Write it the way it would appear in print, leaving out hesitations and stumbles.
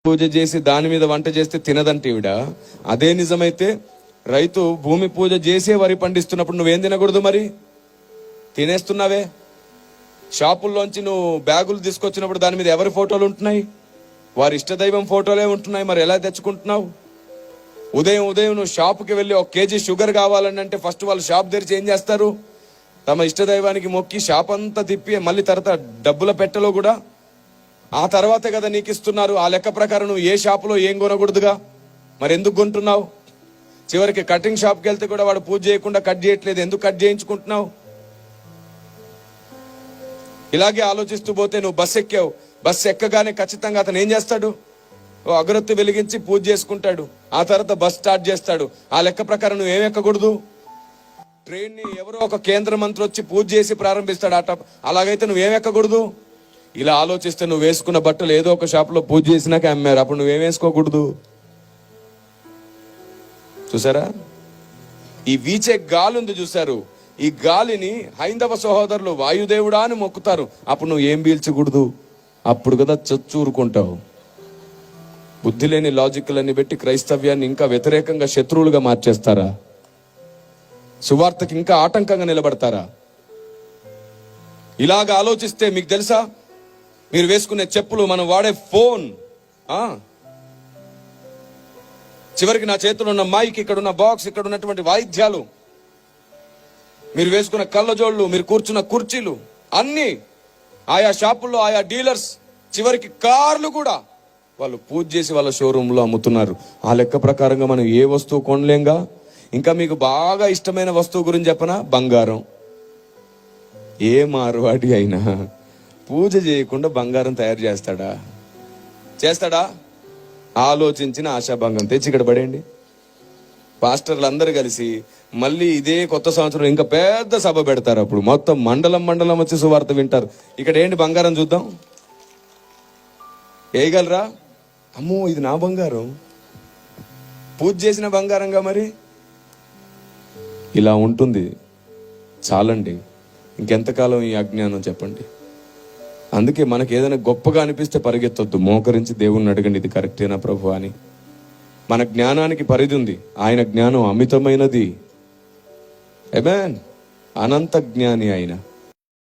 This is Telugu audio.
పూజ చేసి దాని మీద వంట చేస్తే తినదంటే ఈవిడ. అదే నిజమైతే రైతు భూమి పూజ చేసే వరి పండిస్తున్నప్పుడు నువ్వేం తినకూడదు? మరి తినేస్తున్నావే. షాపుల్లోంచి నువ్వు బ్యాగులు తీసుకొచ్చినప్పుడు దాని మీద ఎవరి ఫోటోలు ఉంటున్నాయి? వారి ఇష్టదైవం ఫోటోలే ఉంటున్నాయి. మరి ఎలా తెచ్చుకుంటున్నావు? ఉదయం నువ్వు షాపుకి వెళ్ళి 1 కేజీ షుగర్ కావాలని అంటే ఫస్ట్ వాళ్ళు షాప్ తెరిచి ఏం చేస్తారు? తమ ఇష్టదైవానికి మొక్కి షాప్ అంతా తిప్పి మళ్ళీ తర్వాత డబ్బుల పెట్టెలో కూడా ఆ తర్వాతే కదా నీకు ఇస్తున్నారు. ఆ లెక్క ప్రకారం నువ్వు ఏ షాపులో ఏం కొనకూడదుగా, మరి ఎందుకు కొంటున్నావు? చివరికి కటింగ్ షాప్కి వెళ్తే కూడా వాడు పూజ చేయకుండా కట్ చేయట్లేదు, ఎందుకు కట్ చేయించుకుంటున్నావు? ఇలాగే ఆలోచిస్తూ పోతే నువ్వు బస్సు ఎక్కావు, బస్సు ఎక్కగానే ఖచ్చితంగా అతను ఏం చేస్తాడు? ఓ అగరొత్తి వెలిగించి పూజ చేసుకుంటాడు, ఆ తర్వాత బస్ స్టార్ట్ చేస్తాడు. ఆ లెక్క ప్రకారం నువ్వు ఏం ఎక్కకూడదు? ట్రైన్ ని ఎవరో ఒక కేంద్ర మంత్రి వచ్చి పూజ చేసి ప్రారంభిస్తాడు ఆట. అలాగైతే నువ్వేం ఎక్కకూడదు? ఇలా ఆలోచిస్తే నువ్వు వేసుకున్న బట్టలు ఏదో ఒక షాప్ లో పూజ చేసినాక అమ్మారు, అప్పుడు నువ్వేం వేసుకోకూడదు. చూసారా? ఈ వీచే గాలి ఉంది చూసారు, ఈ గాలిని హైందవ సహోదరులు వాయుదేవుడా అని మొక్కుతారు. అప్పుడు నువ్వు ఏం పీల్చకూడదు? అప్పుడు కదా చచ్చూరుకుంటావు. బుద్ధి లేని లాజిక్లన్నీ పెట్టి క్రైస్తవ్యాన్ని ఇంకా వ్యతిరేకంగా శత్రువులుగా మార్చేస్తారా? సువార్తకి ఇంకా ఆటంకంగా నిలబడతారా? ఇలాగ ఆలోచిస్తే మీకు తెలుసా, మీరు వేసుకునే చెప్పులు, మనం వాడే ఫోన్, చివరికి నా చేతిలో ఉన్న మైక్, ఇక్కడ ఉన్న బాక్స్, ఇక్కడ ఉన్నటువంటి వాయిద్యాలు, మీరు వేసుకున్న కళ్ళజోళ్ళు, మీరు కూర్చున్న కుర్చీలు, అన్ని ఆయా షాపుల్లో ఆయా డీలర్స్, చివరికి కార్లు కూడా వాళ్ళు పూజ చేసి వాళ్ళ షోరూంలో అమ్ముతున్నారు. ఆ లెక్క ప్రకారంగా మనం ఏ వస్తువు కొనలేంగా. ఇంకా మీకు బాగా ఇష్టమైన వస్తువు గురించి చెప్పనా? బంగారం. ఏ మార్వాడి అయినా పూజ చేయకుండా బంగారం తయారు చేస్తాడా? ఆలోచించిన ఆశాభంగం తెచ్చి ఇక్కడ పడేయండి. పాస్టర్లు అందరూ కలిసి మళ్ళీ ఇదే కొత్త సంవత్సరం ఇంకా పెద్ద సభ పెడతారు. అప్పుడు మొత్తం మండలం వచ్చి సువార్త వింటారు. ఇక్కడ ఏంటి బంగారం చూద్దాం, వేయగలరా? అమ్మో, ఇది నా బంగారం, పూజ చేసిన బంగారంగా. మరి ఇలా ఉంటుంది. చాలండి, ఇంకెంతకాలం ఈ అజ్ఞానం చెప్పండి. అందుకే మనకి ఏదైనా గొప్పగా అనిపిస్తే పరిగెత్తొద్దు, మోకరించి దేవుణ్ణి అడగండి, ఇది కరెక్టేనా ప్రభు అని. మన జ్ఞానానికి పరిధి ఉంది, ఆయన జ్ఞానం అమితమైనది. ఆమేన్. అనంత జ్ఞాని ఆయన.